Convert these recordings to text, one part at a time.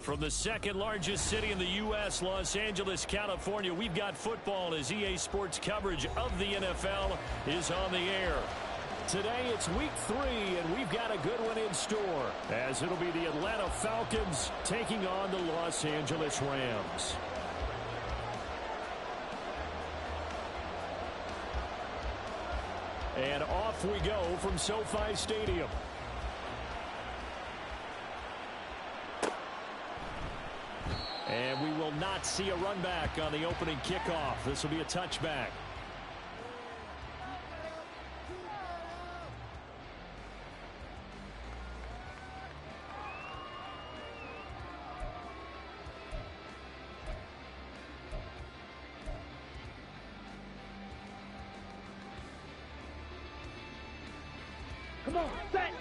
From the second largest city in the U.S., Los Angeles, California, we've got football as EA Sports coverage of the NFL is on the air. Today it's week 3, and we've got a good one in store, as it'll be the Atlanta Falcons taking on the Los Angeles Rams. And off we go from SoFi Stadium. And we will not see a run back on the opening kickoff. This will be a touchback. Come on, set!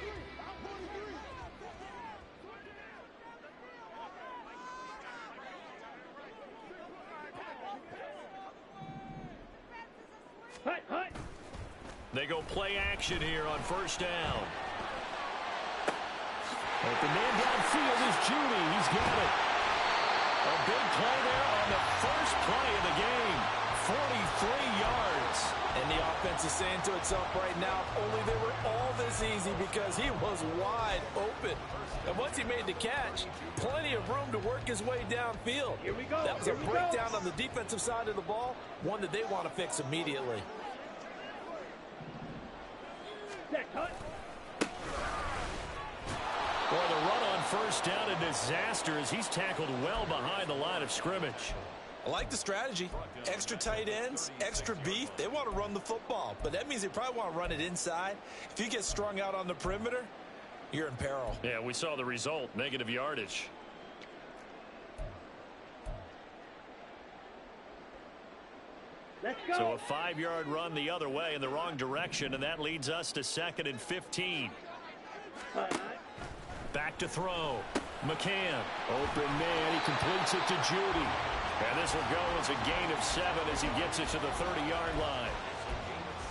They go play action here on first down. But the man downfield is Judy. He's got it. A big play there on the first play of the game. 43 yards. And the offense is saying to itself right now, only they were all this easy because he was wide open. And once he made the catch, plenty of room to work his way downfield. Here we go. That was a breakdown on the defensive side of the ball, one that they want to fix immediately. Boy, the run on first down, a disaster as he's tackled well behind the line of scrimmage. I like the strategy. Extra tight ends, extra beef. They want to run the football, but that means they probably want to run it inside. If you get strung out on the perimeter, you're in peril. Yeah, we saw the result, negative yardage. Let's go. So a 5-yard run the other way in the wrong direction, and that leads us to 2nd and 15. Back to throw. McCann. Open man. He completes it to Judy. And this will go as a gain of 7 as he gets it to the 30-yard line.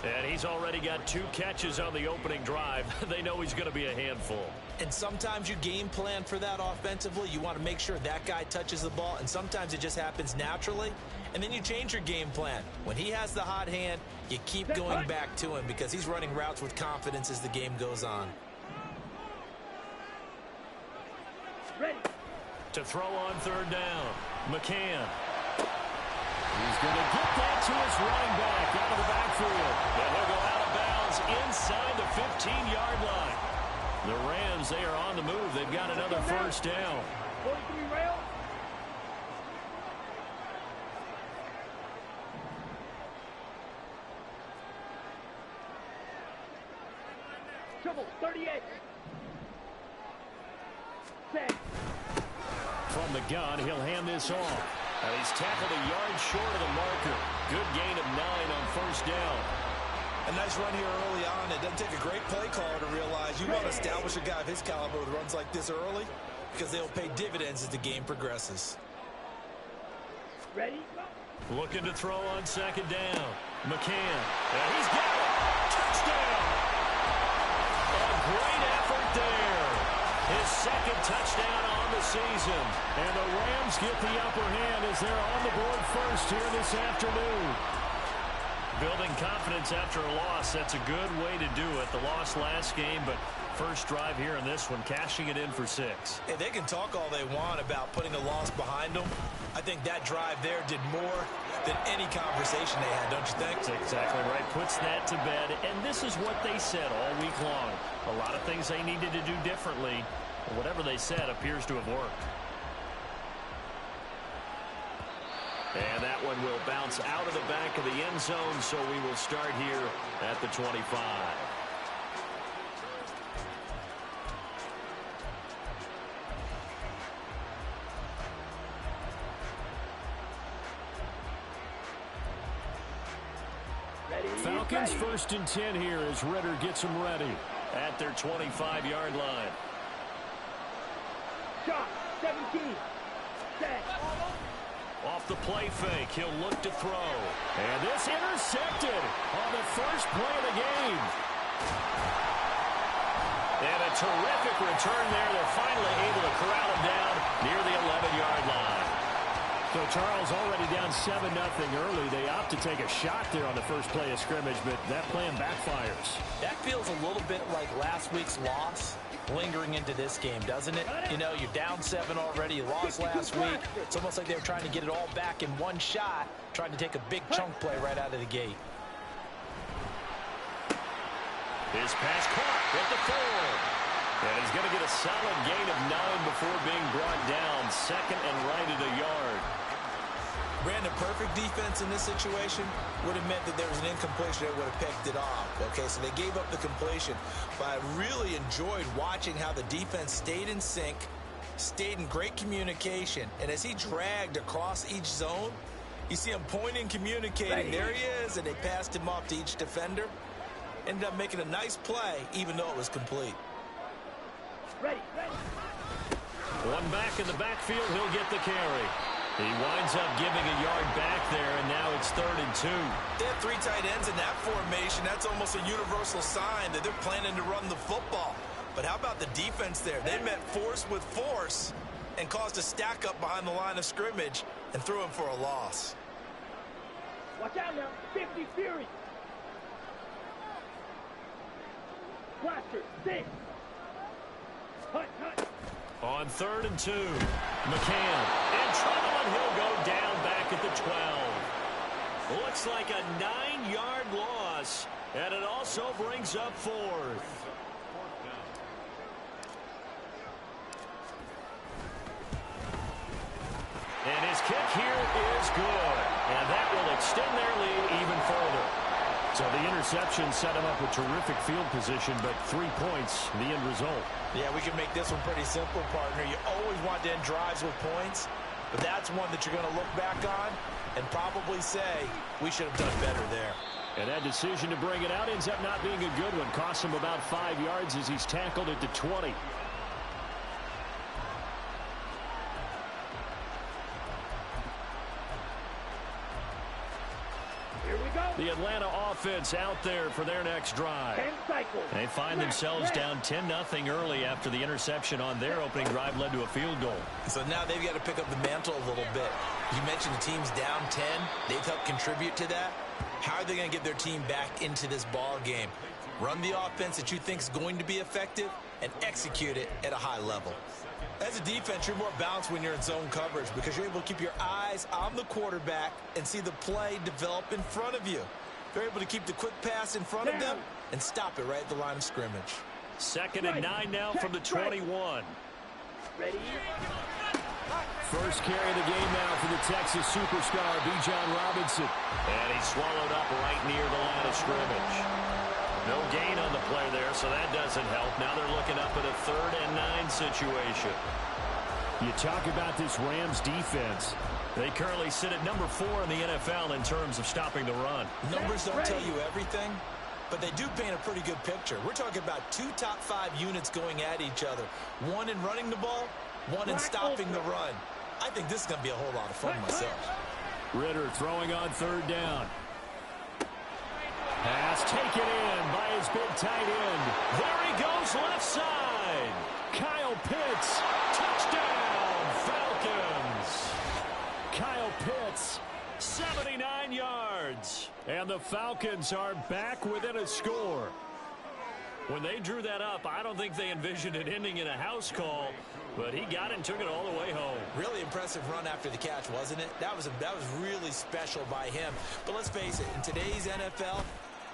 And he's already got 2 catches on the opening drive. They know he's going to be a handful. And sometimes you game plan for that offensively. You want to make sure that guy touches the ball, and sometimes it just happens naturally. And then you change your game plan. When he has the hot hand, you keep going back to him because he's running routes with confidence as the game goes on. Ready. To throw on 3rd down. McCann. He's going to get that to his running back out of the backfield. And he'll go out of bounds inside the 15-yard line. The Rams, they are on the move. They've got another first down. 43 rail. Trouble, 38. Set. From the gun, he'll hand this off. And he's tackled a yard short of the marker. Good gain of 9 on first down. A nice run here early on. It doesn't take a great play caller to realize you want to establish a guy of his caliber with runs like this early because they'll pay dividends as the game progresses. Ready? Looking to throw on 2nd down. McCann. And he's got it. Touchdown. A great effort there. His 2nd touchdown on the season. And the Rams get the upper hand as they're on the board first here this afternoon. Building confidence after a loss, that's a good way to do it. The loss last game, but first drive here in this one, cashing it in for 6. Hey, they can talk all they want about putting a loss behind them. I think that drive there did more than any conversation they had, don't you think? That's exactly right. Puts that to bed, and this is what they said all week long. A lot of things they needed to do differently. Whatever they said appears to have worked. And that one will bounce out of the back of the end zone, so we will start here at the 25. Falcons 1st and 10 here as Ritter gets them ready at their 25-yard line. Shot, 17. Set. Off the play fake, he'll look to throw. And this intercepted on the first play of the game. And a terrific return there. They're finally able to corral him down near the 11-yard line. So Charles already down 7-0 early. They opt to take a shot there on the first play of scrimmage, but that plan backfires. That feels a little bit like last week's loss lingering into this game, doesn't it? You know, you're down 7 already. You lost last week. It's almost like they were trying to get it all back in one shot, trying to take a big chunk play right out of the gate. His pass caught at the 4. And he's going to get a solid gain of 9 before being brought down. Second and right at a yard. Brandon, perfect defense in this situation would have meant that there was an incompletion that would have picked it off. Okay, so they gave up the completion. But I really enjoyed watching how the defense stayed in sync, stayed in great communication. And as he dragged across each zone, you see him pointing, communicating. There he is, and they passed him off to each defender. Ended up making a nice play, even though it was complete. Ready. One back in the backfield, he'll get the carry. He winds up giving a yard back there, and now it's 3rd and 2. They have 3 tight ends in that formation. That's almost a universal sign that they're planning to run the football. But how about the defense there? They met force with force and caused a stack up behind the line of scrimmage and threw him for a loss. Watch out now. 50 Fury. Blaster. 6. Hut. On 3rd and 2, McCann in trouble, and he'll go down back at the 12. Looks like a 9-yard loss, and it also brings up 4th. And his kick here is good, and that will extend their lead even further. So the interception set him up with terrific field position, but 3 points, the end result. Yeah, we can make this one pretty simple, partner. You always want to end drives with points, but that's one that you're going to look back on and probably say, we should have done better there. And that decision to bring it out ends up not being a good one. Costs him about 5 yards as he's tackled at the 20. The Atlanta offense out there for their next drive. 10 cycles. They find themselves down 10-0 early after the interception on their opening drive led to a field goal. So now they've got to pick up the mantle a little bit. You mentioned the team's down 10. They've helped contribute to that. How are they going to get their team back into this ball game? Run the offense that you think is going to be effective and execute it at a high level. As a defense, you're more balanced when you're in zone coverage because you're able to keep your eyes on the quarterback and see the play develop in front of you. They're able to keep the quick pass in front of them and stop it right at the line of scrimmage. 2nd and 9 now from the 21. Ready. First carry of the game now for the Texas superstar, Bijan Robinson. And he's swallowed up right near the line of scrimmage. No gain on the play there, so that doesn't help. Now they're looking up at a 3rd and 9 situation. You talk about this Rams defense. They currently sit at number 4 in the NFL in terms of stopping the run. Numbers don't tell you everything, but they do paint a pretty good picture. We're talking about 2 top 5 units going at each other. One in running the ball, one in stopping the run. I think this is going to be a whole lot of fun myself. Ritter throwing on 3rd down. Pass taken in by his big tight end. There he goes left side. Kyle Pitts. Touchdown, Falcons. Kyle Pitts. 79 yards. And the Falcons are back within a score. When they drew that up, I don't think they envisioned it ending in a house call, but he got it and took it all the way home. Really impressive run after the catch, wasn't it? That was really special by him. But let's face it, in today's NFL,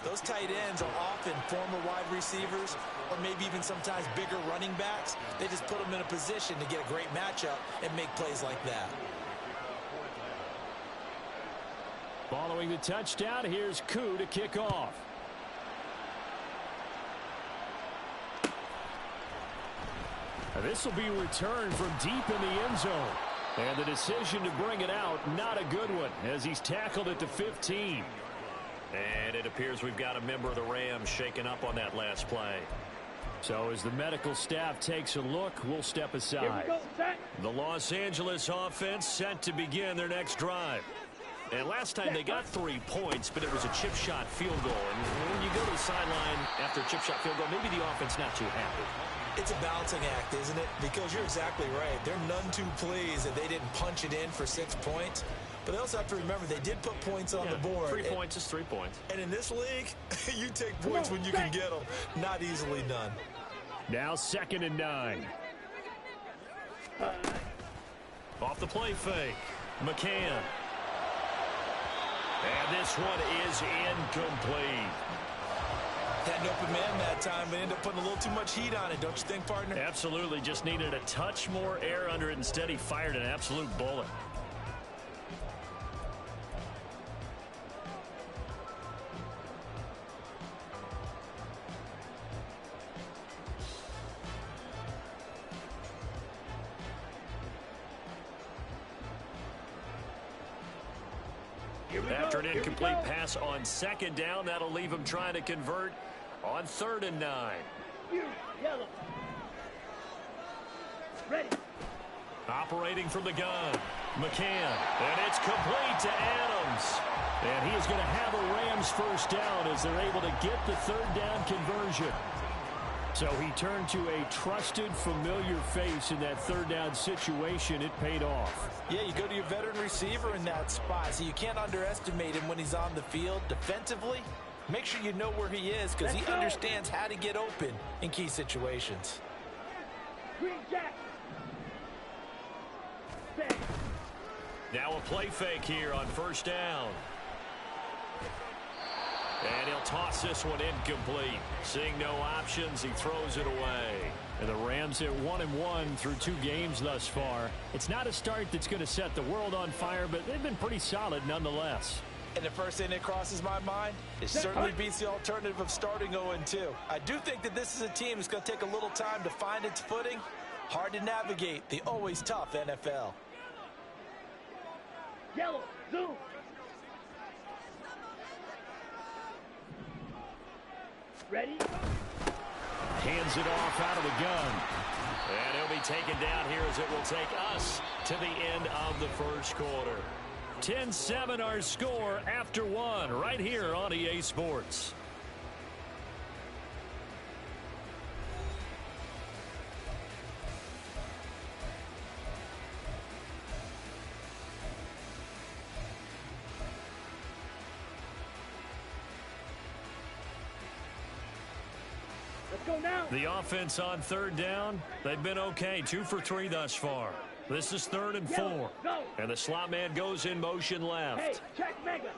those tight ends are often former wide receivers or maybe even sometimes bigger running backs. They just put them in a position to get a great matchup and make plays like that. Following the touchdown, here's Koo to kick off. This will be returned from deep in the end zone. And the decision to bring it out, not a good one, as he's tackled at the 15. And it appears we've got a member of the Rams shaken up on that last play. So as the medical staff takes a look, we'll step aside. Here we go, set. The Los Angeles offense set to begin their next drive. And last time they got 3 points, but it was a chip shot field goal. And when you go to sideline after a chip shot field goal. Maybe the offense not too happy. It's a balancing act, isn't it? Because you're exactly right. They're none too pleased that they didn't punch it in for 6 points. But they also have to remember they did put points on the board. 3 points is 3 points. And in this league, you take points when you can get them. Not easily done. Now 2nd and 9. Off the play fake. McCann. And this one is incomplete. Had an open man that time, but ended up putting a little too much heat on it, don't you think, partner? Absolutely. Just needed a touch more air under it. Instead, he fired an absolute bullet. After an incomplete pass on 2nd down, that'll leave him trying to convert on 3rd and 9. Yellow. Ready. Operating from the gun, McCann, and it's complete to Adams. And he is going to have a Rams first down as they're able to get the 3rd down conversion. So he turned to a trusted, familiar face in that 3rd down situation. It paid off. Yeah, you go to your veteran receiver in that spot, so you can't underestimate him when he's on the field. Defensively, make sure you know where he is because he understands how to get open in key situations. Green Jack. Set. Now a play fake here on 1st down. And he'll toss this one incomplete. Seeing no options, he throws it away. And the Rams at 1-1 through 2 games thus far. It's not a start that's going to set the world on fire, but they've been pretty solid nonetheless. And the first thing that crosses my mind, it certainly beats the alternative of starting 0-2. I do think that this is a team that's going to take a little time to find its footing. Hard to navigate the always tough NFL. Yellow. Zoom. Ready? Hands it off out of the gun. And he'll be taken down here as it will take us to the end of the first quarter. 10-7 our score after 1 right here on EA Sports. Go now. The offense on 3rd down, they've been okay. 2 for 3 thus far. This is 3rd and 4. Go. And the slot man goes in motion left. Hey, check Mega.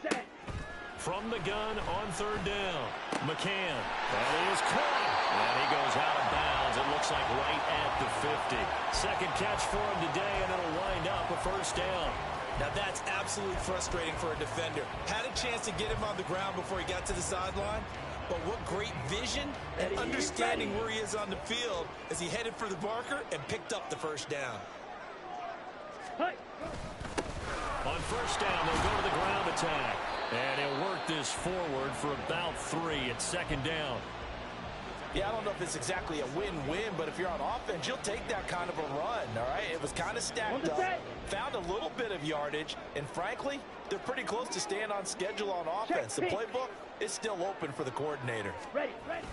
Set. From the gun on 3rd down. McCann. That is caught. And he goes out of bounds. It looks like right at the 50. Second catch for him today, and it'll wind up a 1st down. Now that's absolutely frustrating for a defender. Had a chance to get him on the ground before he got to the sideline, but what great vision and understanding where he is on the field as he headed for the marker and picked up the 1st down. Hey. On 1st down, they'll go to the ground attack. And he'll work this forward for about 3 at 2nd down. Yeah, I don't know if it's exactly a win-win, but if you're on offense, you'll take that kind of a run, all right? It was kind of stacked up, found a little bit of yardage, and frankly, they're pretty close to staying on schedule on offense. The playbook is still open for the coordinator. Ready, ready.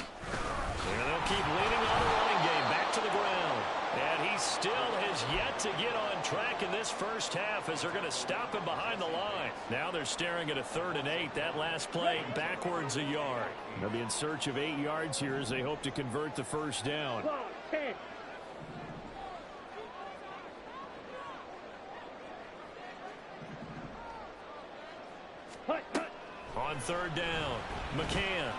And they'll keep leaning on the running game back to the ground. And he still has yet to get on track in this first half as they're going to stop him behind the line. Now they're staring at a 3rd and 8. That last play backwards a yard. They'll be in search of 8 yards here as they hope to convert the 1st down. 10. On 3rd down, McCann.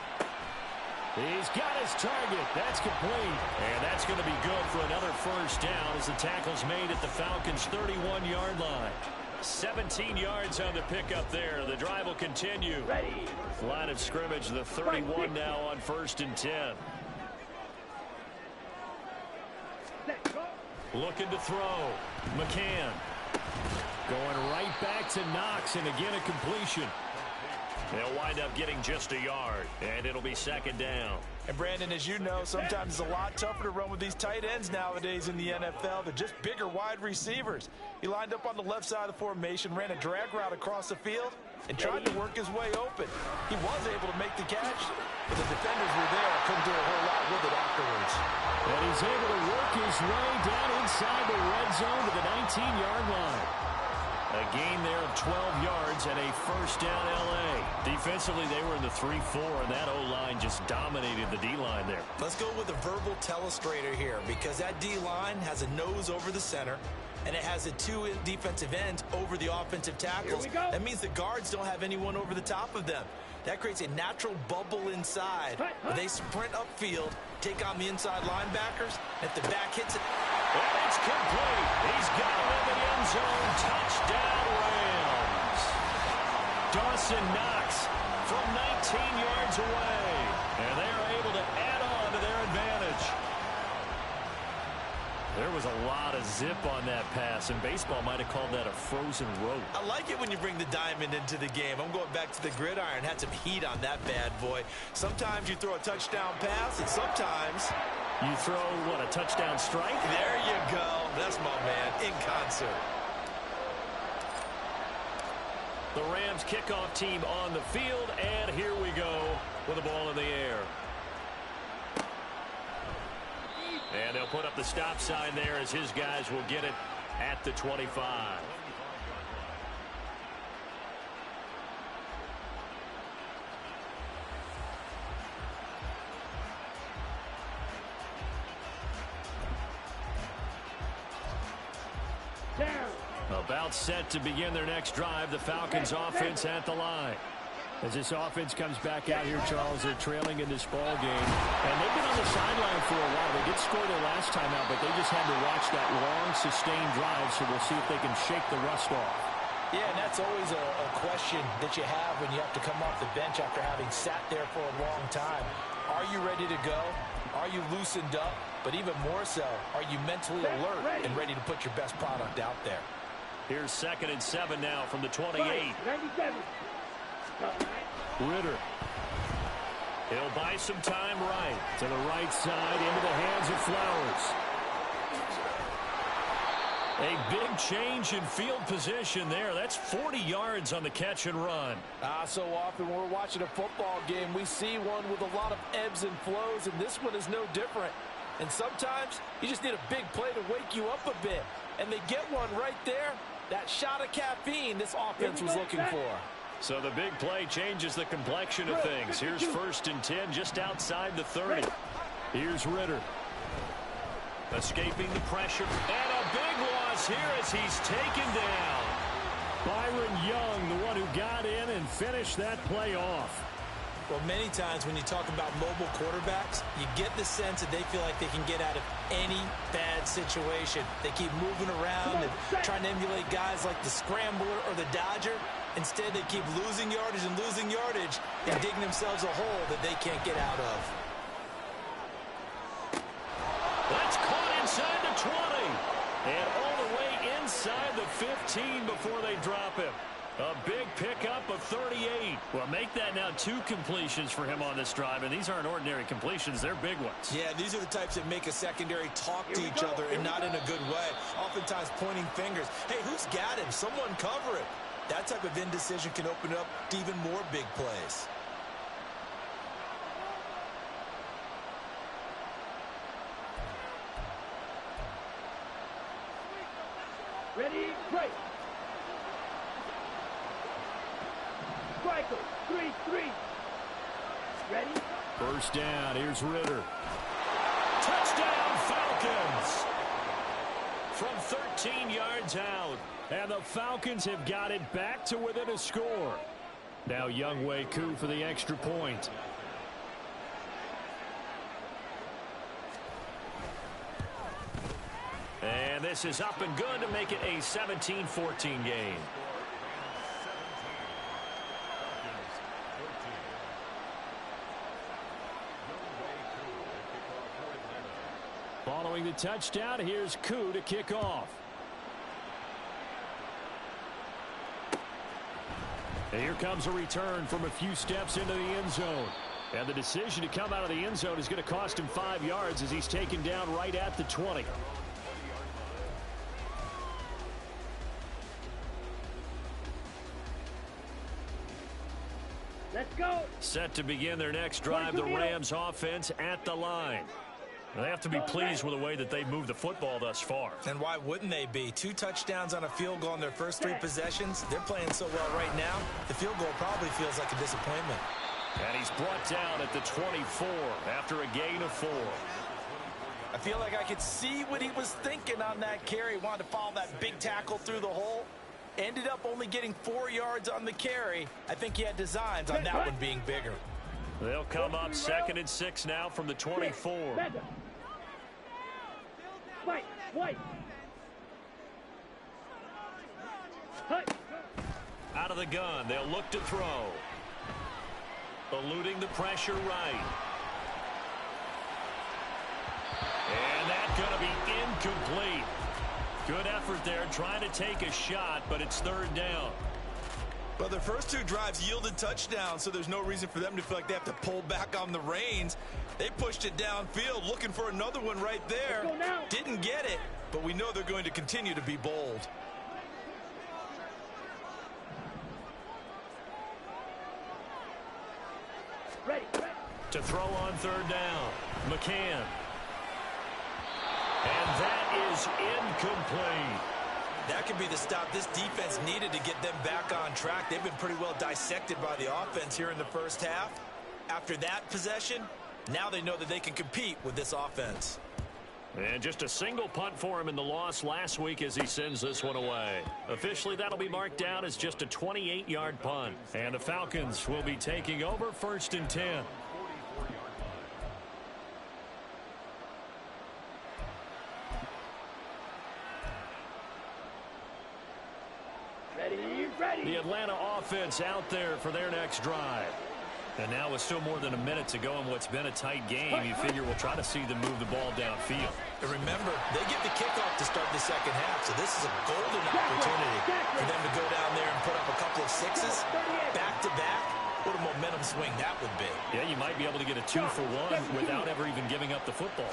He's got his target. That's complete. And that's going to be good for another 1st down as the tackle's made at the Falcons' 31-yard line. 17 yards on the pickup there. The drive will continue. Ready. Line of scrimmage, the 31 now on 1st and 10. Looking to throw. McCann. Going right back to Knox, and again a completion. They'll wind up getting just a yard, and it'll be second down. And Brandon, as you know, sometimes it's a lot tougher to run with these tight ends nowadays in the NFL. They're just bigger wide receivers. He lined up on the left side of the formation, ran a drag route across the field, and tried to work his way open. He was able to make the catch, but the defenders were there and couldn't do a whole lot with it afterwards. And he's able to work his way down inside the red zone to the 19-yard line. A gain there of 12 yards and a first down L.A. Defensively, they were in the 3-4, and that O-line just dominated the D-line there. Let's go with a verbal telestrator here, because that D-line has a nose over the center, and it has a two defensive ends over the offensive tackles. That means the guards don't have anyone over the top of them. That creates a natural bubble inside. They sprint upfield, take on the inside linebackers. If the back hits it, and it's complete. He's got it in the end zone. Touchdown, Rams. Dawson Knox from 19 yards away. And they are able to add on to their advantage. There was a lot of zip on that pass, and baseball might have called that a frozen rope. I like it when you bring the diamond into the game. I'm going back to the gridiron. Had some heat on that bad boy. Sometimes you throw a touchdown pass, and sometimes you throw, what, a touchdown strike? There you go. That's my man, in concert. The Rams kickoff team on the field, and here we go with the ball in the air. And they'll put up the stop sign there as his guys will get it at the 25. About set to begin their next drive. The Falcons offense at the line. As this offense comes back out here, Charles, they're trailing in this ball game. And they've been on the sideline for a while. They did score their last time out, but they just had to watch that long, sustained drive, so we'll see if they can shake the rust off. Yeah, and that's always a question that you have when you have to come off the bench after having sat there for a long time. Are you ready to go? Are you loosened up? But even more so, are you mentally alert and ready to put your best product out there? Here's 2nd and 7 now from the 28. 97. Ritter. He'll buy some time right. To the right side, into the hands of Flowers. A big change in field position there. That's 40 yards on the catch and run. So often when we're watching a football game, we see one with a lot of ebbs and flows, and this one is no different. And sometimes you just need a big play to wake you up a bit. And they get one right there. That shot of caffeine this offense was looking for. So the big play changes the complexion of things. Here's 1st and 10 just outside the 30. Here's Ritter. Escaping the pressure. And a big loss here as he's taken down. Byron Young, the one who got in and finished that play off. Well, many times when you talk about mobile quarterbacks, you get the sense that they feel like they can get out of any bad situation. They keep moving around and trying to emulate guys like the Scrambler or the Dodger. Instead, they keep losing yardage and digging themselves a hole that they can't get out of. That's caught inside the 20. And all the way inside the 15 before they drop him. A big pickup of 38. Well, make that now 2 completions for him on this drive, and these aren't ordinary completions. They're big ones. Yeah, these are the types that make a secondary talk to each other and not in a good way. Oftentimes pointing fingers. Hey, who's got him? Someone cover it. That type of indecision can open up to even more big plays. Ready, break. Striker, 3-3. Ready? First down, here's Ritter. Touchdown, Falcons! From 13 yards out. And the Falcons have got it back to within a score. Now Younghoe Koo for the extra point. And this is up and good to make it a 17-14 game. Following the touchdown, here's Koo to kick off. And here comes a return from a few steps into the end zone. And the decision to come out of the end zone is going to cost him 5 yards as he's taken down right at the 20. Let's go. Set to begin their next drive, the Rams offense at the line. They have to be pleased with the way that they've moved the football thus far. And why wouldn't they be? 2 touchdowns on a field goal in their first 3 possessions. They're playing so well right now, the field goal probably feels like a disappointment. And he's brought down at the 24 after a gain of 4. I feel like I could see what he was thinking on that carry. Wanted to follow that big tackle through the hole. Ended up only getting 4 yards on the carry. I think he had designs on that one being bigger. They'll come up 2nd and 6 now from the 24. White. Out of the gun, they'll look to throw. Eluding the pressure right. And that's going to be incomplete. Good effort there, trying to take a shot, but it's 3rd down. Well, their first 2 drives yielded touchdowns, so there's no reason for them to feel like they have to pull back on the reins. They pushed it downfield, looking for another one right there. Didn't get it, but we know they're going to continue to be bold. Ready. To throw on 3rd down, McCann. And that is incomplete. That could be the stop this defense needed to get them back on track. They've been pretty well dissected by the offense here in the first half. After that possession, now they know that they can compete with this offense. And just a single punt for him in the loss last week as he sends this one away. Officially, that'll be marked down as just a 28-yard punt. And the Falcons will be taking over 1st and 10. Ready. The Atlanta offense out there for their next drive. And now with still more than a minute to go in what's been a tight game, you figure we'll try to see them move the ball downfield. And remember, they get the kickoff to start the second half, so this is a golden opportunity for them to go down there and put up a couple of 6s back-to-back. What a momentum swing that would be. Yeah, you might be able to get a 2-for-1 without ever even giving up the football.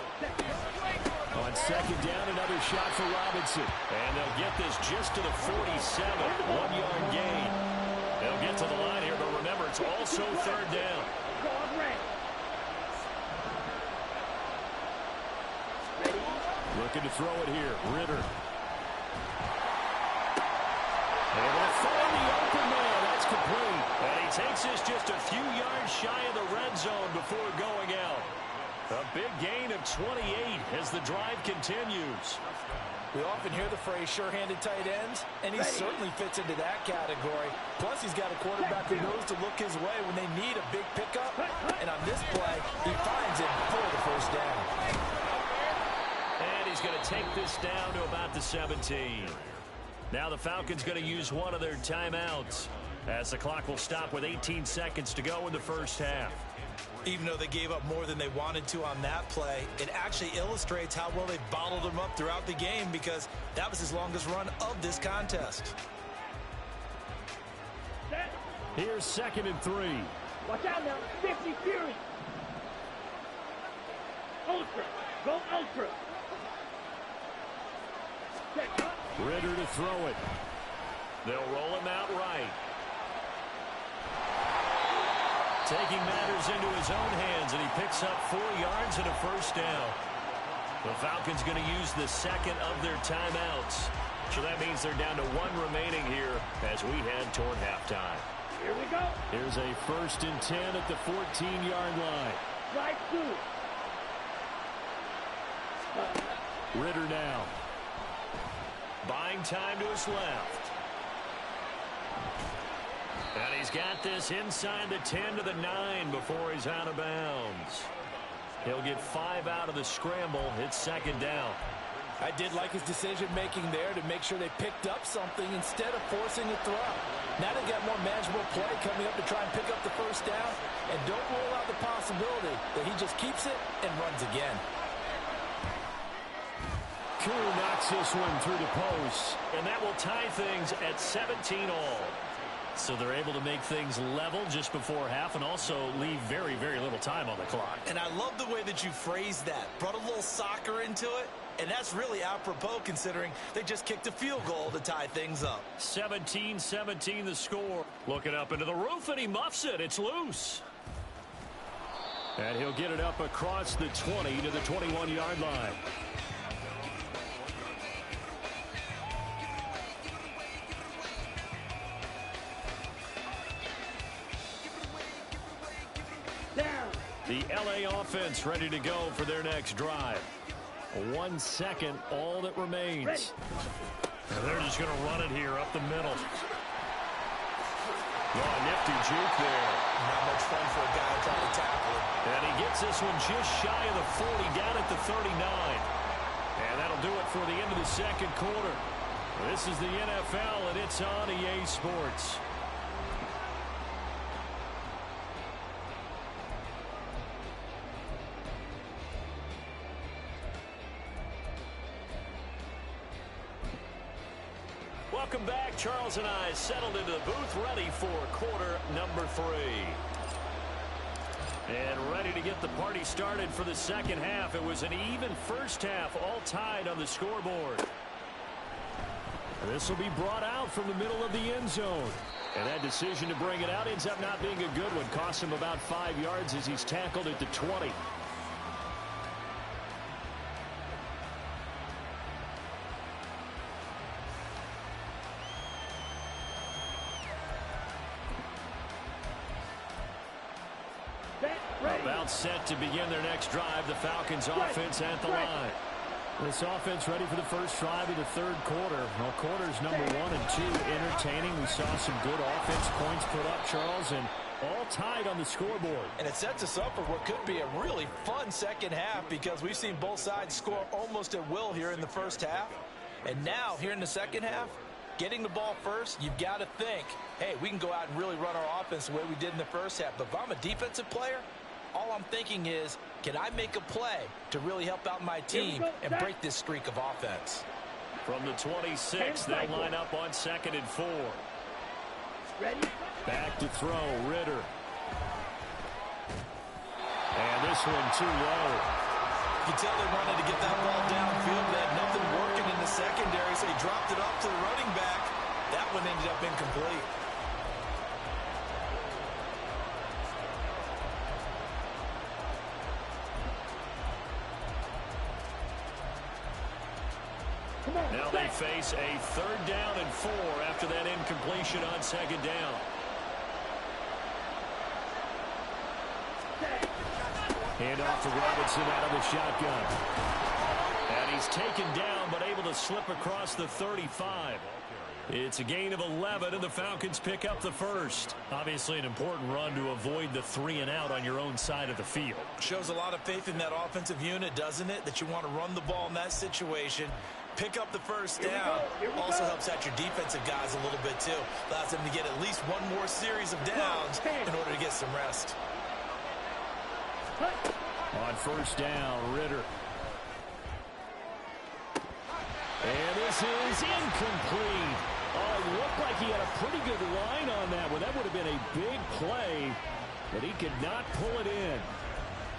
On 2nd down, another shot for Robinson. And they'll get this just to the 47. 1-yard gain. They'll get to the line here, but remember, it's also 3rd down. Looking to throw it here. Ritter. And they'll find the open man. That's complete. And he takes this just a few yards shy of the red zone before going out. A big gain of 28 as the drive continues. We often hear the phrase sure-handed tight ends, and he certainly fits into that category. Plus, he's got a quarterback who knows to look his way when they need a big pickup. And on this play, he finds it for the 1st down. And he's going to take this down to about the 17. Now the Falcons going to use one of their timeouts as the clock will stop with 18 seconds to go in the first half. Even though they gave up more than they wanted to on that play, it actually illustrates how well they bottled them up throughout the game because that was his longest run of this contest. Here's 2nd and 3. Watch out now. 50 Fury. Ultra. Go Ultra. Ritter to throw it. They'll roll him out right. Taking matters into his own hands, and he picks up 4 yards and a 1st down. The Falcons going to use the 2nd of their timeouts. So that means they're down to 1 remaining here as we head toward halftime. Here we go. Here's a 1st and 10 at the 14-yard line. Drive 2. Ritter now. Buying time to his left. And he's got this inside the 10 to the 9 before he's out of bounds. He'll get 5 out of the scramble. It's 2nd down. I did like his decision-making there to make sure they picked up something instead of forcing a throw. Now they got more manageable play coming up to try and pick up the 1st down. And don't rule out the possibility that he just keeps it and runs again. Crew knocks this one through the post. And that will tie things at 17 all. So they're able to make things level just before half and also leave very, very little time on the clock. And I love the way that you phrased that. Brought a little soccer into it. And that's really apropos considering they just kicked a field goal to tie things up. 17-17 the score. Looking up into the roof, and he muffs it. It's loose. And he'll get it up across the 20 to the 21-yard line. Down. The LA offense ready to go for their next drive. 1 second, all that remains. Ready. And they're just going to run it here up the middle. Oh, nifty juke there. Not much fun for a guy trying to tackle it. And he gets this one just shy of the 40, down at the 39. And that'll do it for the end of the second quarter. This is the NFL, and it's on EA Sports. Welcome back. Charles and I settled into the booth, ready for quarter number 3. And ready to get the party started for the second half. It was an even first half, all tied on the scoreboard. This will be brought out from the middle of the end zone. And that decision to bring it out ends up not being a good one. Costs him about 5 yards as he's tackled at the 20. About set to begin their next drive. The Falcons offense at the line. This offense ready for the first drive of the third quarter. Well, quarters number 1 and 2 entertaining. We saw some good offense points put up, Charles, and all tied on the scoreboard. And it sets us up for what could be a really fun second half because we've seen both sides score almost at will here in the first half. And now, here in the second half, getting the ball first, you've got to think, hey, we can go out and really run our offense the way we did in the first half. But if I'm a defensive player, all I'm thinking is, can I make a play to really help out my team and break this streak of offense? From the 26, they'll line up on 2nd and 4. Ready. Back to throw, Ritter. And this one too low. You can tell they wanted to get that ball downfield. They had nothing working in the secondary, so he dropped it off to the running back. That one ended up incomplete. Now they face a 3rd down and 4 after that incompletion on 2nd down. Hand off to Robinson out of the shotgun. And he's taken down but able to slip across the 35. It's a gain of 11, and the Falcons pick up the first. Obviously an important run to avoid the 3 and out on your own side of the field. Shows a lot of faith in that offensive unit, doesn't it? That you want to run the ball in that situation. Pick up the first down. Also helps out your defensive guys a little bit, too. Allows them to get at least one more series of downs in order to get some rest. On first down, Ritter. And this is incomplete. Oh, it looked like he had a pretty good line on that one. That would have been a big play, but he could not pull it in.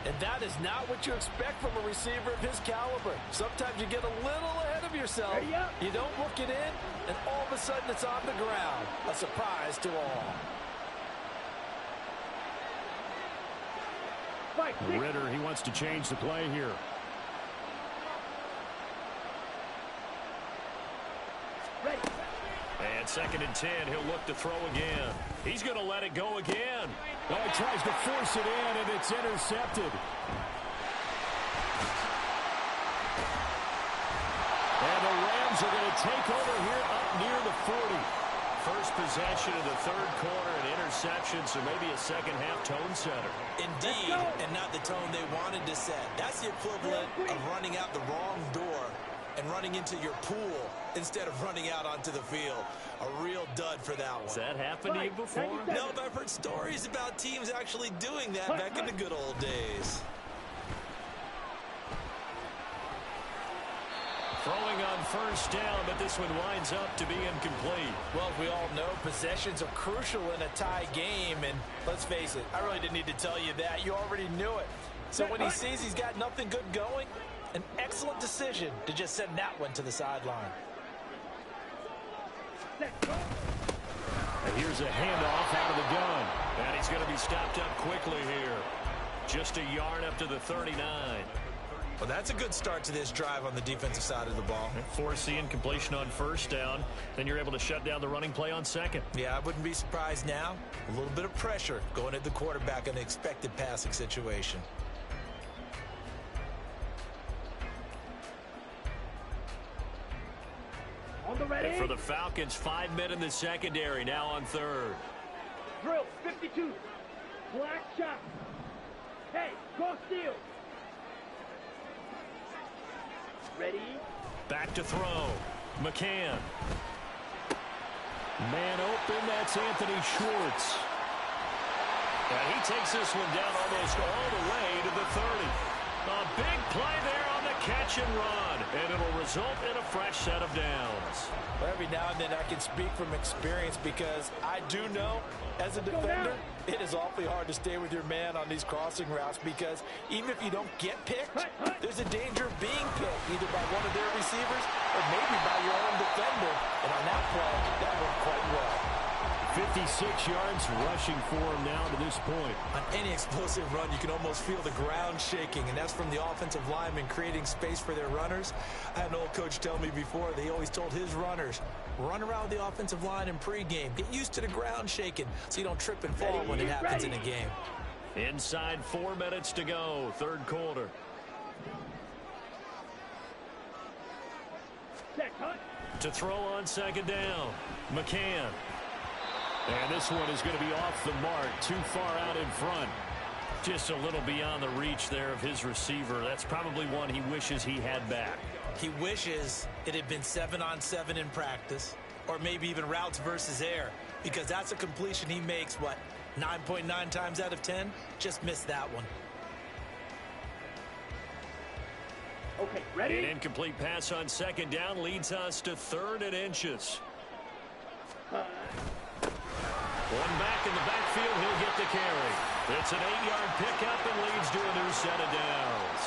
And that is not what you expect from a receiver of his caliber. Sometimes you get a little ahead of yourself. You don't look it in, and all of a sudden it's on the ground. A surprise to all. Ritter, he wants to change the play here. And 2nd and 10, he'll look to throw again. He's going to let it go again. Well, he tries to force it in, and it's intercepted. And the Rams are going to take over here up near the 40. First possession of the third quarter, an interception, so maybe a second-half tone setter. Indeed, and not the tone they wanted to set. That's the equivalent of running out the wrong door and running into your pool instead of running out onto the field. A real dud for that one. Has that happened to you before? No, but I've heard stories about teams actually doing that back in the good old days. Throwing on first down, but this one winds up to be incomplete. Well, we all know possessions are crucial in a tie game, and let's face it, I really didn't need to tell you that. You already knew it. So when he sees he's got nothing good going, an excellent decision to just send that one to the sideline. And here's a handoff out of the gun. And he's going to be stopped up quickly here. Just a yard up to the 39. Well, that's a good start to this drive on the defensive side of the ball. Force the incompletion on first down. Then you're able to shut down the running play on second. Yeah, I wouldn't be surprised now. A little bit of pressure going at the quarterback in an expected passing situation. On the ready. And for the Falcons, 5 men in the secondary, now on third. Drill 52. Black shot. Hey, go steal. Ready. Back to throw. McCann. Man open, that's Anthony Schwartz. And he takes this one down almost all the way to the 30. A big play there on the catch and run. And it'll result in a fresh set of downs. Well, every now and then I can speak from experience because I do know as a defender it is awfully hard to stay with your man on these crossing routes because even if you don't get picked, there's a danger of being picked either by one of their receivers or maybe by your own defender. And on that play, that worked quite well. 56 yards rushing for him now to this point. On any explosive run, you can almost feel the ground shaking, and that's from the offensive linemen creating space for their runners. I had an old coach tell me before, they always told his runners, run around the offensive line in pregame. Get used to the ground shaking so you don't trip and fall when it happens in a game. Inside 4 minutes to go, third quarter. To throw on second down, McCann. And this one is going to be off the mark, too far out in front. Just a little beyond the reach there of his receiver. That's probably one he wishes he had back. He wishes it had been 7-on-7 in practice, or maybe even routes versus air, because that's a completion he makes, what, 9.9 times out of 10? Just missed that one. Okay, ready? An incomplete pass on second down leads us to 3rd and inches. One back in the backfield, he'll get the carry. It's an 8-yard pickup and leads to a new set of downs.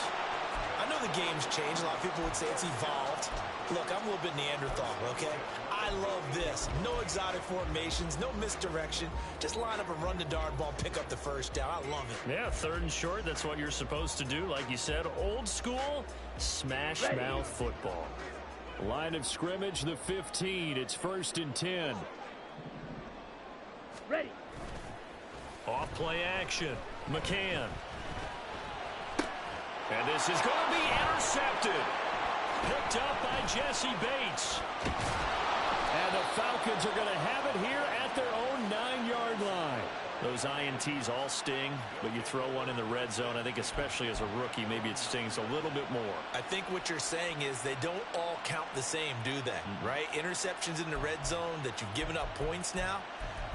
I know the game's changed. A lot of people would say it's evolved. Look, I'm a little bit Neanderthal, okay? I love this. No exotic formations, no misdirection. Just line up and run the dart ball, pick up the first down. I love it. Yeah, 3rd and short, that's what you're supposed to do. Like you said, old school, smash mouth football. Line of scrimmage, the 15. It's 1st and 10. Ready. Off play action. McCann. And this is going to be intercepted. Picked up by Jesse Bates. And the Falcons are going to have it here at their own 9-yard line. Those INTs all sting, but you throw one in the red zone, I think especially as a rookie, maybe it stings a little bit more. I think what you're saying is they don't all count the same, do they? Right? Interceptions in the red zone that you've given up points now,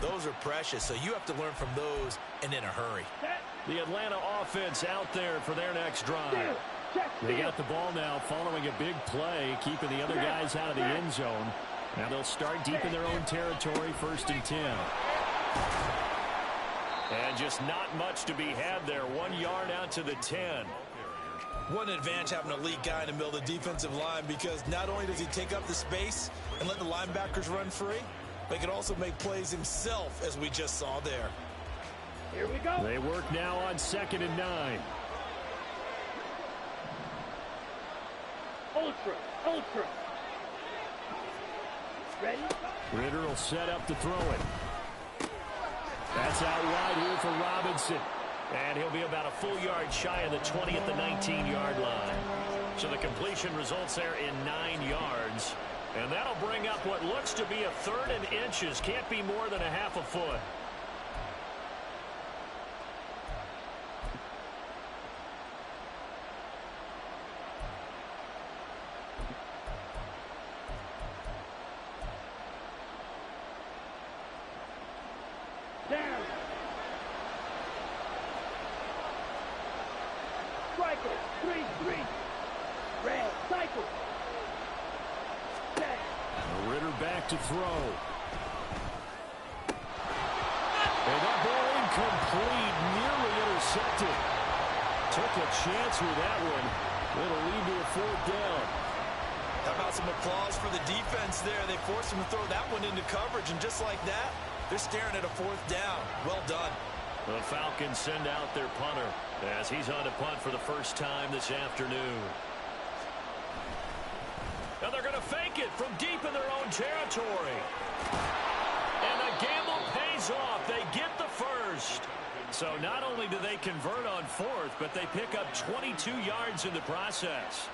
those are precious, so you have to learn from those and in a hurry. The Atlanta offense out there for their next drive. They got the ball now following a big play, keeping the other guys out of the end zone. Now they'll start deep in their own territory, 1st and 10. And just not much to be had there. 1 yard out to the 10. What an advantage having an elite guy in the middle of the defensive line, because not only does he take up the space and let the linebackers run free, but he can also make plays himself, as we just saw there. Here we go. They work now on 2nd and 9. Ultra. Ready? Ritter will set up to throw it. That's out wide here for Robinson. And he'll be about a full yard shy of the 20 at the 19-yard line. So the completion results there in 9 yards. And that'll bring up what looks to be a 3rd and inches. Can't be more than a half a foot. Down. Striker. 3-3. Red. Cycle. Ritter back to throw. And that ball incomplete, nearly intercepted. Took a chance with that one. It'll lead to a 4th down. How about some applause for the defense there? They forced him to throw that one into coverage, and just like that, they're staring at a 4th down. Well done. The Falcons send out their punter as he's on to punt for the first time this afternoon. Now they're going to fake it from deep in their own territory. And the gamble pays off. They get the first. So not only do they convert on 4th, but they pick up 22 yards in the process.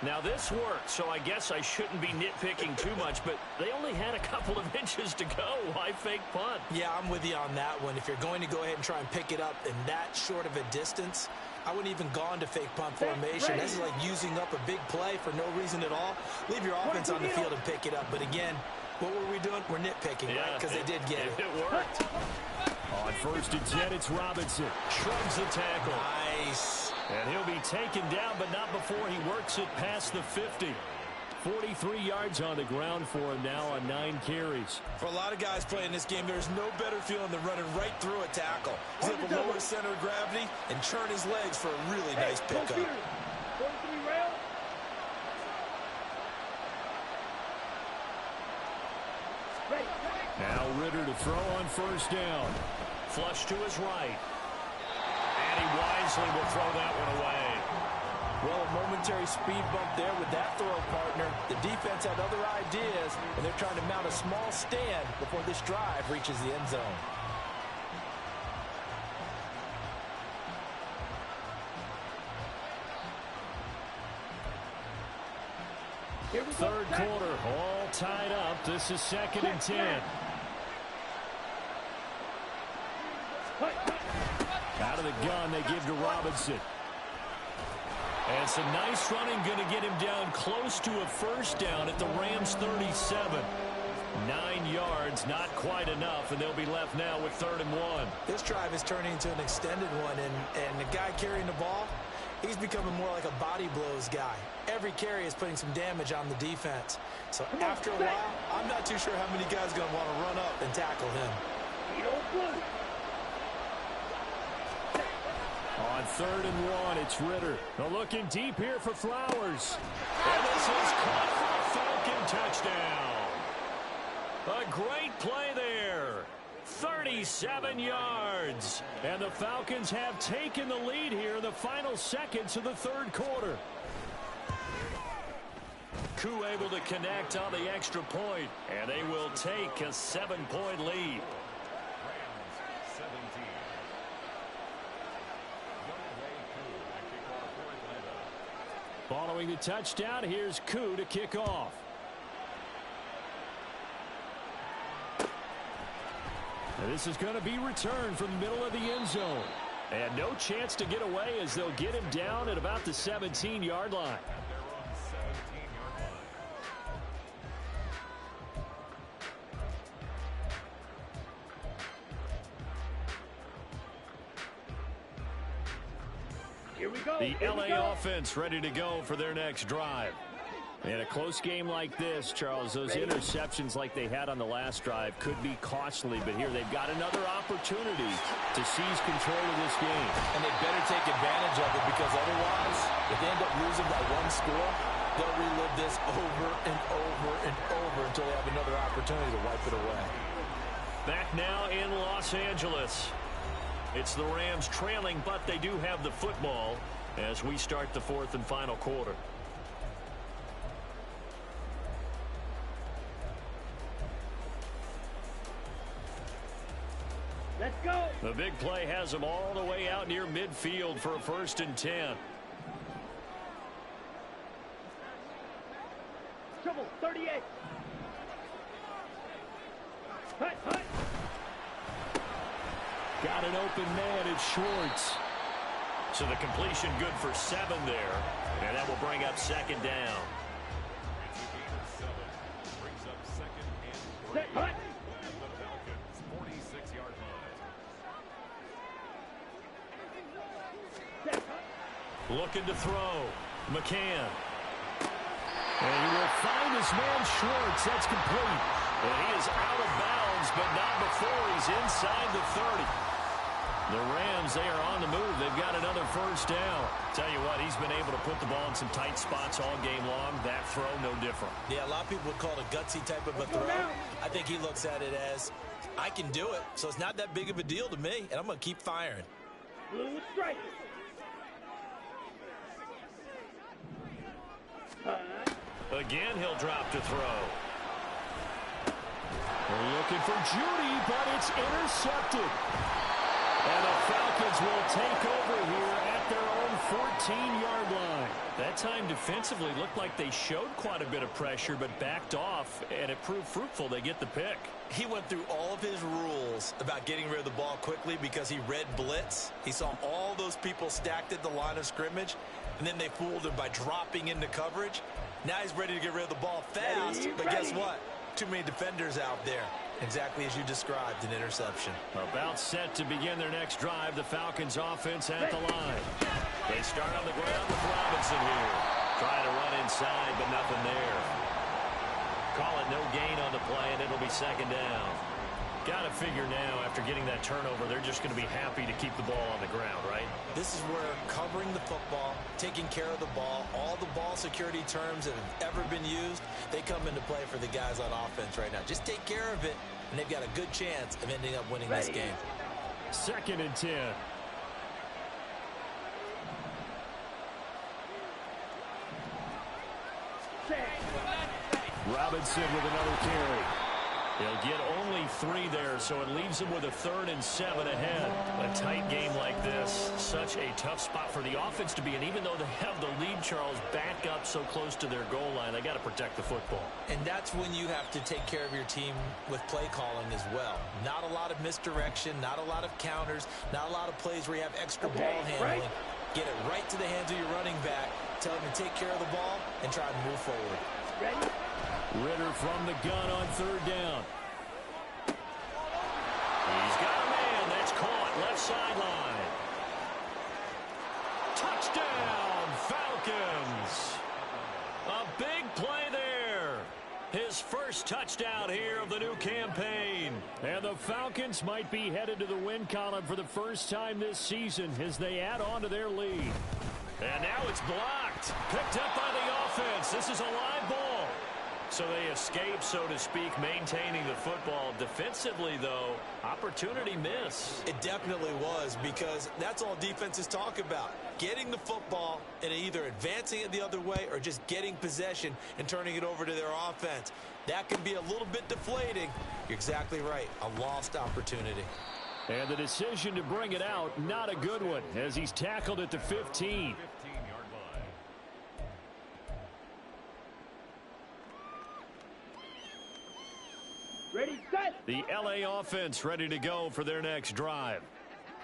Now this worked, so I guess I shouldn't be nitpicking too much, but they only had a couple of inches to go. Why fake punt? Yeah, I'm with you on that one. If you're going to go ahead and try and pick it up in that short of a distance, I wouldn't even gone to fake punt formation. This is like using up a big play for no reason at all. Leave your offense on the field and pick it up. But again, what were we doing? We're nitpicking, right? Because they did get it. It worked. On 1st and 10, it's Robinson. Shrugs the tackle. Nice. And he'll be taken down, but not before he works it past the 50. 43 yards on the ground for him now on 9 carries. For a lot of guys playing this game, there's no better feeling than running right through a tackle. He's able to lower his center of gravity and churn his legs for a really nice pickup. 43 rail. Now Ritter to throw on 1st down. Flush to his right. And he wisely will throw that one away. Well, a momentary speed bump there with that throw partner. The defense had other ideas, and they're trying to mount a small stand before this drive reaches the end zone. Third quarter, all tied up. This is 2nd and 10. Out of the gun, they give to Robinson. And some nice running going to get him down close to a 1st down at the Rams' 37. 9 yards, not quite enough, and they'll be left now with 3rd and 1. This drive is turning into an extended one, and the guy carrying the ball, he's becoming more like a body blows guy. Every carry is putting some damage on the defense. So after a while, I'm not too sure how many guys are going to want to run up and tackle him. On 3rd and 1, it's Ritter. They're looking deep here for Flowers. And this is caught for a Falcon touchdown. A great play there. 37 yards. And the Falcons have taken the lead here in the final seconds of the 3rd quarter. Koo able to connect on the extra point, and they will take a 7-point lead. Following the touchdown, here's Koo to kick off. And this is going to be returned from the middle of the end zone. And no chance to get away as they'll get him down at about the 17-yard line. Here we go. The LA offense ready to go for their next drive. In a close game like this, Charles, those interceptions like they had on the last drive could be costly, but here they've got another opportunity to seize control of this game. And they better take advantage of it, because otherwise, if they end up losing by 1 score, they'll relive this over and over and over until they have another opportunity to wipe it away. Back now in Los Angeles. It's the Rams trailing, but they do have the football as we start the 4th and final quarter. Let's go. The big play has them all the way out near midfield for a 1st and 10. Trouble, 38. Hut, hut. Got an open man, it's Schwartz. So the completion good for 7 there, and that will bring up 2nd down. Set, hut. Looking to throw. McCann. And he will find his man Schwartz. That's complete. And he is out of bounds, but not before he's inside the 30. The Rams, they are on the move. They've got another first down. Tell you what, he's been able to put the ball in some tight spots all game long. That throw, no different. Yeah, a lot of people would call it a gutsy type of a throw. I think he looks at it as, I can do it, so it's not that big of a deal to me, and I'm going to keep firing. Blue strike. Again, he'll drop to throw. We're looking for Judy, but it's intercepted. And the Falcons will take over here at their own 14-yard line. That time defensively looked like they showed quite a bit of pressure, but backed off, and it proved fruitful. They get the pick. He went through all of his rules about getting rid of the ball quickly because he read blitz. He saw all those people stacked at the line of scrimmage, and then they fooled him by dropping into coverage. Now he's ready to get rid of the ball fast, but guess what? Too many defenders out there. Exactly as you described, an interception. About set to begin their next drive, the Falcons offense at the line. They start on the ground with Robinson here. Trying to run inside, but nothing there. Call it no gain on the play, and it'll be second down. Got to figure now, after getting that turnover, they're just going to be happy to keep the ball on the ground, right? This is where covering the football, taking care of the ball, all the ball security terms that have ever been used, they come into play for the guys on offense right now. Just take care of it, and they've got a good chance of ending up winning this game. 2nd and 10. Robinson with another carry. He'll get only 3 there, so it leaves him with a 3rd and 7 ahead. A tight game like this, such a tough spot for the offense to be in. Even though they have the lead, Charles, back up so close to their goal line, they got to protect the football. And that's when you have to take care of your team with play calling as well. Not a lot of misdirection, not a lot of counters, not a lot of plays where you have extra ball handling. Right. Get it right to the hands of your running back, tell him to take care of the ball, and try to move forward. Ready? Ritter from the gun on 3rd down. He's got a man. That's caught. Left sideline. Touchdown, Falcons. A big play there. His first touchdown here of the new campaign. And the Falcons might be headed to the win column for the first time this season as they add on to their lead. And now it's blocked. Picked up by the offense. This is a live ball. So they escape, so to speak, maintaining the football. Defensively, though, opportunity miss. It definitely was, because that's all defenses talk about. Getting the football and either advancing it the other way or just getting possession and turning it over to their offense. That can be a little bit deflating. You're exactly right. A lost opportunity. And the decision to bring it out, not a good one, as he's tackled at the 15. Ready, set. The LA offense ready to go for their next drive.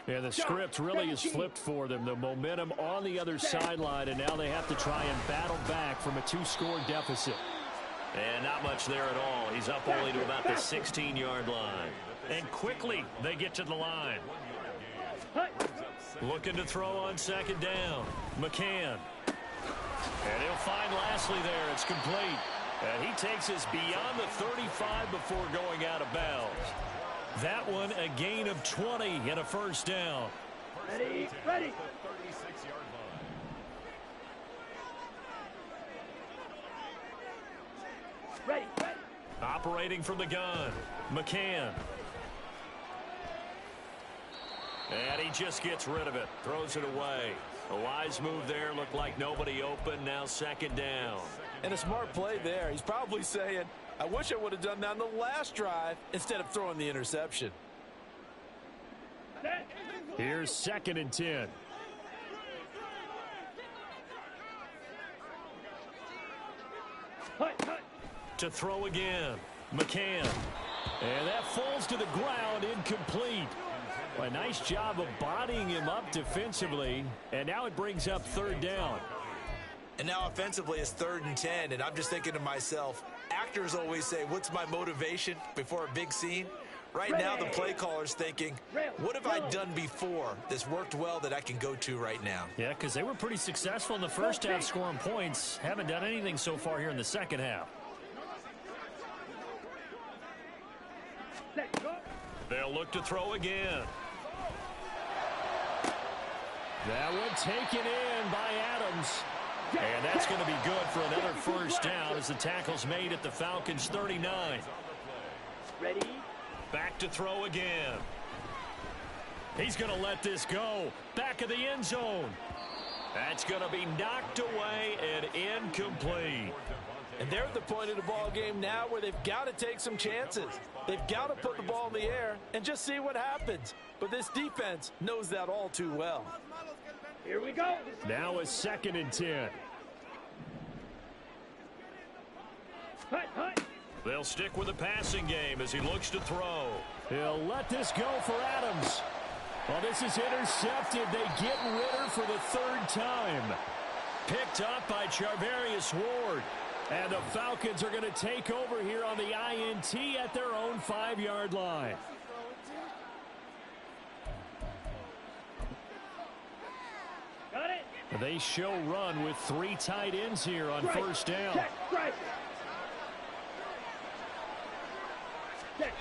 And the script really is flipped for them. The momentum on the other sideline, and now they have to try and battle back from a 2-score deficit. And not much there at all. He's up only to about the 16-yard line. And quickly they get to the line. Looking to throw on 2nd down. McCann. And he'll find Lashley there. It's complete. And he takes us beyond the 35 before going out of bounds. That one a gain of 20 and a first down. Ready, ready. Ready, ready. Operating from the gun, McCann. And he just gets rid of it, throws it away. A wise move there, looked like nobody open, now 2nd down. And a smart play there. He's probably saying, I wish I would have done that on the last drive instead of throwing the interception. Here's 2nd and 10. To throw again, McCann. And that falls to the ground, incomplete. A nice job of bodying him up defensively. And now it brings up 3rd down. And now offensively it's 3rd and 10, and I'm just thinking to myself, actors always say, what's my motivation before a big scene? Right now, the play caller's thinking, what have I done before that's worked well that I can go to right now? Yeah, because they were pretty successful in the first half scoring points. Haven't done anything so far here in the second half. They'll look to throw again. That one taken in by Adams. And that's going to be good for another first down as the tackle's made at the Falcons' 39. Ready? Back to throw again. He's going to let this go. Back of the end zone. That's going to be knocked away and incomplete. And they're at the point of the ball game now where they've got to take some chances. They've got to put the ball in the air and just see what happens. But this defense knows that all too well. Here we go. Now a 2nd and 10. Hut, hut. They'll stick with the passing game as he looks to throw. He'll let this go for Adams. Well, this is intercepted. They get Ritter for the 3rd time. Picked up by Charvarius Ward. And the Falcons are going to take over here on the INT at their own 5-yard line. Got it. They show run with 3 tight ends here on Strike. first down. Check, strike. Check.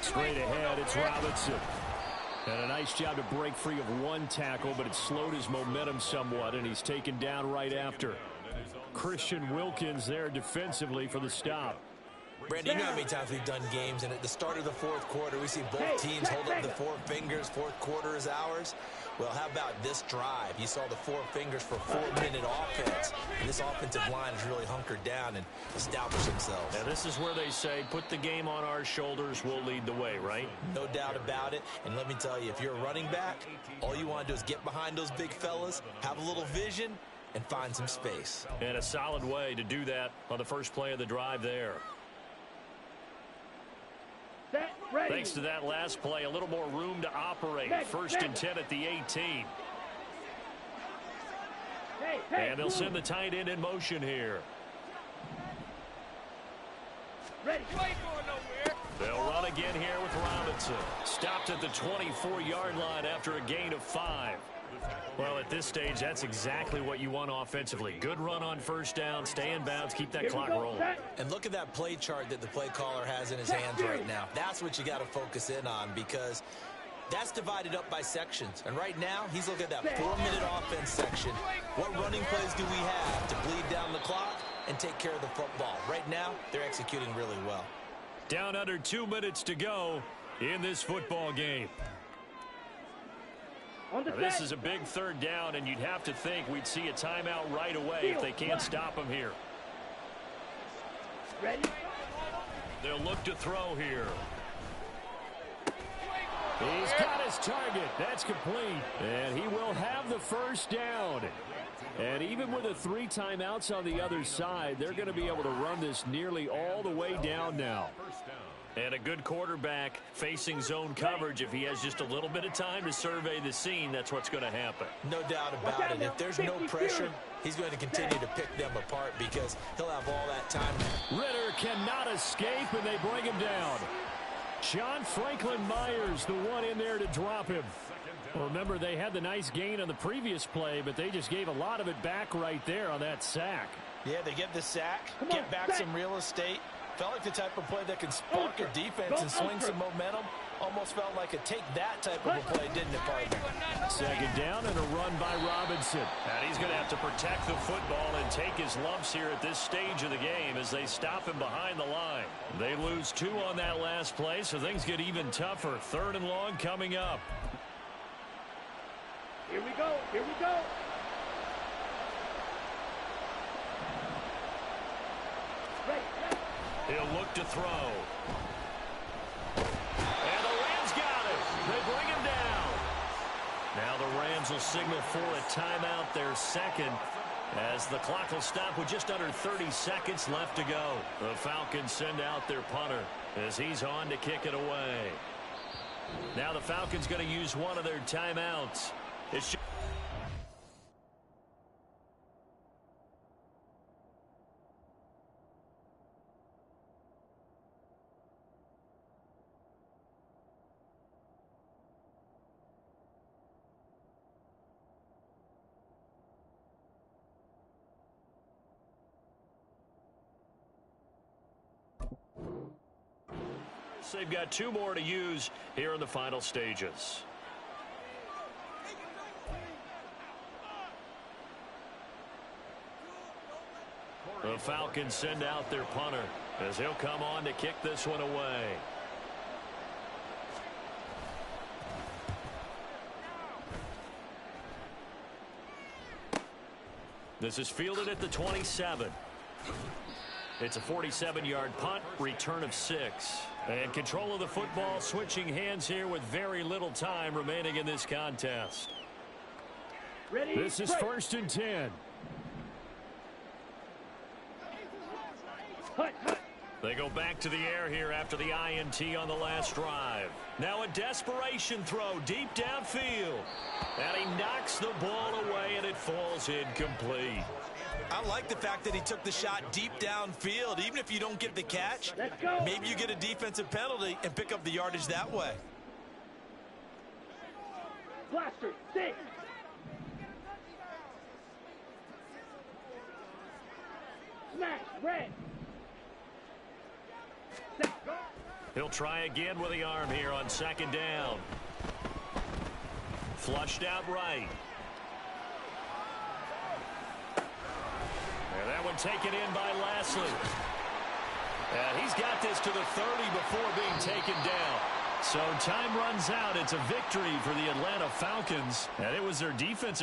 Straight ahead, it's Robinson. And a nice job to break free of 1 tackle, but it slowed his momentum somewhat, and he's taken down right after. Christian Wilkins there defensively for the stop. Brandon, you know how many times we've done games, and at the start of the 4th quarter, we see both teams hold up the 4 fingers. 4th quarter is ours. Well, how about this drive? You saw the 4 fingers for 4-minute offense. And this offensive line has really hunkered down and established themselves. Now, this is where they say, put the game on our shoulders, we'll lead the way, right? No doubt about it. And let me tell you, if you're a running back, all you want to do is get behind those big fellas, have a little vision, and find some space. And a solid way to do that on the first play of the drive there. Set, ready. Thanks to that last play, a little more room to operate. 1st and 10 at the 18. And they'll send the tight end in motion here. Ready. They'll run again here with Robinson. Stopped at the 24-yard line after a gain of 5. Well, at this stage, that's exactly what you want offensively. Good run on first down, stay in bounds, keep that clock rolling. And look at that play chart that the play caller has in his hands right now. That's what you got to focus in on, because that's divided up by sections. And right now, he's looking at that 4-minute offense section. What running plays do we have to bleed down the clock and take care of the football? Right now, they're executing really well. Down under 2 minutes to go in this football game. Now, this is a big 3rd down, and you'd have to think we'd see a timeout right away if they can't stop him here. Ready. They'll look to throw here. He's got his target. That's complete. And he will have the first down. And even with the 3 timeouts on the other side, they're going to be able to run this nearly all the way down now. And a good quarterback facing zone coverage. If he has just a little bit of time to survey the scene, that's what's going to happen. No doubt about it. If there's no pressure, he's going to continue to pick them apart because he'll have all that time. Ritter cannot escape, and they bring him down. John Franklin Myers, the one in there to drop him. Well, remember, they had the nice gain on the previous play, but they just gave a lot of it back right there on that sack. Yeah, they get the sack, get back some real estate. Felt like the type of play that can spark a defense and swing some momentum. Almost felt like a take-that type of a play, didn't it, partner? 2nd down and a run by Robinson. And he's going to have to protect the football and take his lumps here at this stage of the game as they stop him behind the line. They lose 2 on that last play, so things get even tougher. 3rd and long coming up. Here we go. Here we go. He'll look to throw. And the Rams got it. They bring him down. Now the Rams will signal for a timeout, their 2nd, as the clock will stop with just under 30 seconds left to go. The Falcons send out their punter as he's on to kick it away. Now the Falcons going to use one of their timeouts. It's They've got 2 more to use here in the final stages. The Falcons send out their punter as he'll come on to kick this one away. This is fielded at the 27. It's a 47-yard punt, return of 6. And control of the football switching hands here with very little time remaining in this contest. Ready, this is 1st and 10. They go back to the air here after the INT on the last drive. Now a desperation throw deep downfield. And he knocks the ball away, and it falls incomplete. I like the fact that he took the shot deep downfield. Even if you don't get the catch, maybe you get a defensive penalty and pick up the yardage that way. Blaster, 6. Smash, red. He'll try again with the arm here on 2nd down. Flushed out right. And that one taken in by Lashley. And he's got this to the 30 before being taken down. So time runs out. It's a victory for the Atlanta Falcons. And it was their defensive